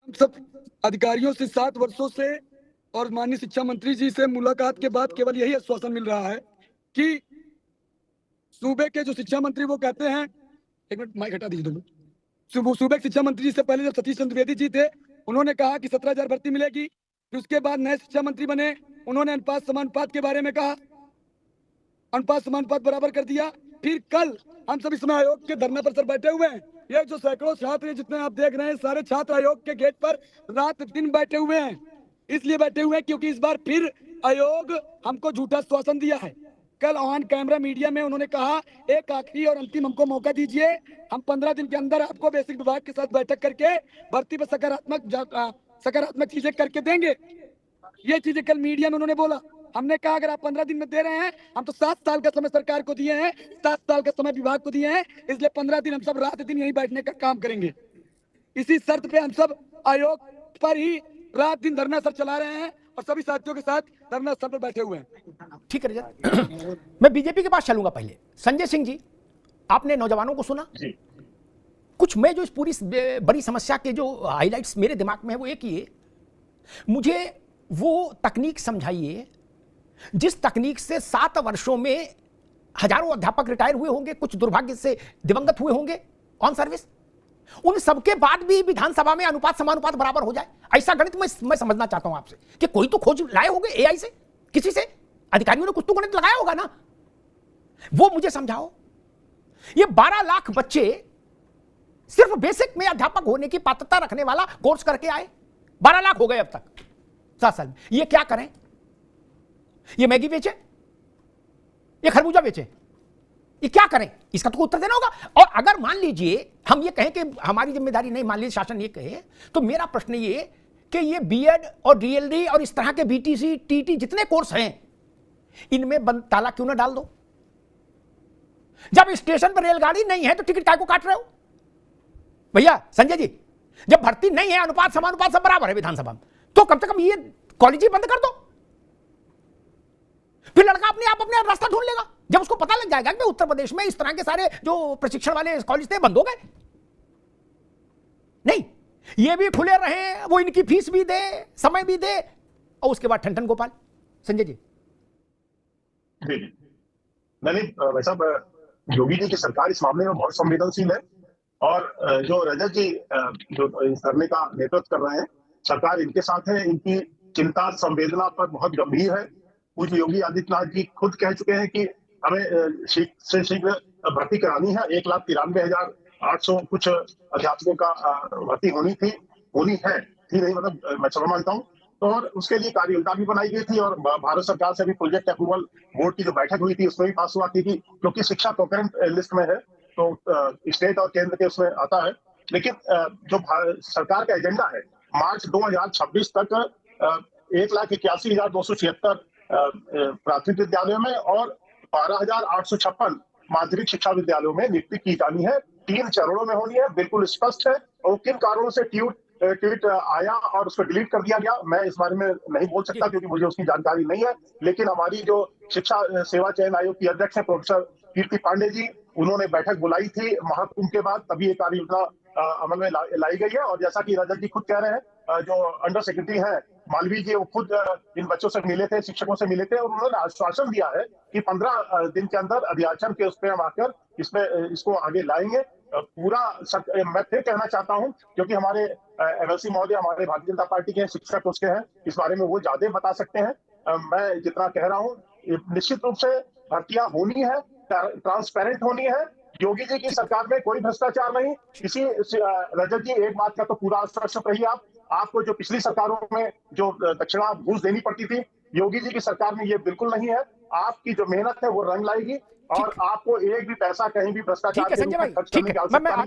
सब अधिकारियों से 7 वर्षों से और माननीय शिक्षा मंत्री जी से मुलाकात के बाद केवल यही आश्वासन मिल रहा है कि सूबे के जो शिक्षा मंत्री वो कहते हैं, एक मिनट माइक हटा दीजिए 2 मिनट। सूबे के शिक्षा मंत्री जी से पहले जब सतीश चंद्र द्विवेदी जी थे, उन्होंने कहा कि 17,000 भर्ती मिलेगी। फिर उसके बाद नए शिक्षा मंत्री बने, उन्होंने अनुपात समानुपात के बारे में कहा, अनुपात समानुपात बराबर कर दिया। फिर कल हम सब इसमें आयोग के धरना पर सर बैठे हुए हैं। ये जो सैकड़ों छात्र जितने आप देख रहे हैं, सारे छात्र आयोग के गेट पर रात दिन बैठे हुए हैं। इसलिए बैठे हुए हैं क्योंकि इस बार फिर आयोग हमको झूठा आश्वासन दिया है। कल ऑन कैमरा मीडिया में उन्होंने कहा, एक आखिरी और अंतिम हमको मौका दीजिए, हम 15 दिन के अंदर आपको बेसिक विभाग के साथ बैठक करके भर्ती पर सकारात्मक चीजें करके देंगे। ये चीजें कल मीडिया में उन्होंने बोला। हमने कहा अगर आप 15 दिन में दे रहे हैं, हम तो 7 साल का समय सरकार को दिए हैं, 7 साल का समय विभाग को दिए हैं, इसलिए 15 दिन हम सब रात दिन यहीं बैठने का काम करेंगे। इसी शर्त पे हम सब आयोग पर ही रात दिन धरना सर चला रहे हैं और सभी साथियों के साथ धरना स्थल पर बैठे हुए हैं। ठीक है रजत, मैं बीजेपी के पास चलूंगा। पहले संजय सिंह जी, आपने नौजवानों को सुना कुछ। मैं जो इस पूरी बड़ी समस्या के जो हाइलाइट्स मेरे दिमाग में है वो एक ही है, मुझे वो तकनीक समझाइए जिस तकनीक से 7 वर्षों में हजारों अध्यापक रिटायर हुए होंगे, कुछ दुर्भाग्य से दिवंगत हुए होंगे ऑन सर्विस, उन सबके बाद भी विधानसभा में अनुपात समानुपात बराबर हो जाए। ऐसा गणित मैं समझना चाहता हूं आपसे कि कोई तो खोज लाए होंगे एआई से, किसी से अधिकारियों ने कुछ तो गणित लगाया होगा ना, वो मुझे समझाओ। ये 12 लाख बच्चे सिर्फ बेसिक में अध्यापक होने की पात्रता रखने वाला कोर्स करके आए, 12 लाख हो गए अब तक 7 साल में। ये क्या करें? ये मैगी बेचे, ये खरबूजा बेचे, ये क्या करें? इसका तो उत्तर देना होगा। और अगर मान लीजिए हम ये कहें कि हमारी जिम्मेदारी नहीं, मान लीजिए शासन ये कहे, तो मेरा प्रश्न ये कि ये बीएड और डीएलडी और इस तरह के बीटीसी टीटी जितने कोर्स हैं, इनमें बंद ताला क्यों ना डाल दो? जब स्टेशन पर रेलगाड़ी नहीं है तो टिकट काय को काट रहे हो भैया? संजय जी, जब भर्ती नहीं है, अनुपात समानुपात सब बराबर है विधानसभा में, तो कम से कम ये कॉलेज ही बंद कर दो। फिर लड़का अपने आप अपने रास्ता ढूंढ लेगा। जब उसको पता लग जाएगा कि उत्तर प्रदेश में इस तरह के सारे जो प्रशिक्षण वाले कॉलेज थे बंद हो गए, नहीं ये भी खुले रहे, वो इनकी फीस भी दे, समय भी दे, और उसके बाद ठन गोपाल। संजय जी। नहीं, भाई साहब, योगी जी की सरकार इस मामले में बहुत संवेदनशील है और जो रजत जी जो इस धरने का नेतृत्व कर रहे हैं, सरकार इनके साथ है। इनकी चिंता संवेदना पर बहुत गंभीर है। पूज्य योगी आदित्यनाथ जी खुद कह चुके हैं कि हमें शीघ्र भर्ती करानी है। 1,93,800 कुछ अध्यापकों का भर्ती होनी है, थी नहीं, मतलब मैं क्षमा मांगता हूँ। तो और उसके लिए कार्य योजना भी बनाई गई थी और भारत सरकार से भी प्रोजेक्ट अप्रूवल बोर्ड की जो बैठक हुई थी उसमें भी पास हुआ थी कि क्योंकि शिक्षा कोकरेंट लिस्ट में है तो स्टेट और केंद्र के उसमें आता है। लेकिन जो सरकार का एजेंडा है, मार्च 2026 तक 1,81,276 प्राथमिक विद्यालयों में और 12,856 माध्यमिक शिक्षा विद्यालयों में नियुक्ति की जानी है। 3 चरणों में होनी है, बिल्कुल स्पष्ट है। और किन कारणों से ट्वीट आया और उसको डिलीट कर दिया गया, मैं इस बारे में नहीं बोल सकता क्योंकि मुझे उसकी जानकारी नहीं है। लेकिन हमारी जो शिक्षा सेवा चयन आयोग की अध्यक्ष है प्रोफेसर कीर्ति पांडे जी, उन्होंने बैठक बुलाई थी महाकुंभ के बाद, तभी ये कार्य योजना अमल में लाई गई है। और जैसा कि रजत जी खुद कह रहे हैं, जो अंडर सेक्रेटरी है मालवीय जी, वो खुद इन बच्चों से मिले थे, शिक्षकों से मिले थे और उन्होंने आश्वासन दिया है कि 15 दिन के अंदर अध्याचन के उस पर हम आकर इसको आगे लाएंगे। पूरा मैं फिर कहना चाहता हूं क्योंकि हमारे एमएलसी महोदय हमारे भारतीय जनता पार्टी के शिक्षक उसके हैं, इस बारे में वो ज्यादा बता सकते हैं। मैं जितना कह रहा हूं, निश्चित रूप से भर्तियां होनी है, ट्रांसपेरेंट होनी है। योगी जी की सरकार में कोई भ्रष्टाचार नहीं। इसी रजत जी, एक बात का तो पूरा आश्वासन रहिए आपको जो पिछली सरकारों में जो दक्षिणा घूस देनी पड़ती थी, योगी जी की सरकार में ये बिल्कुल नहीं है। आपकी जो मेहनत है वो रंग लाएगी और आपको एक भी पैसा कहीं भी भ्रष्टाचार के रूप में खर्च करने की आवश्यकता नहीं।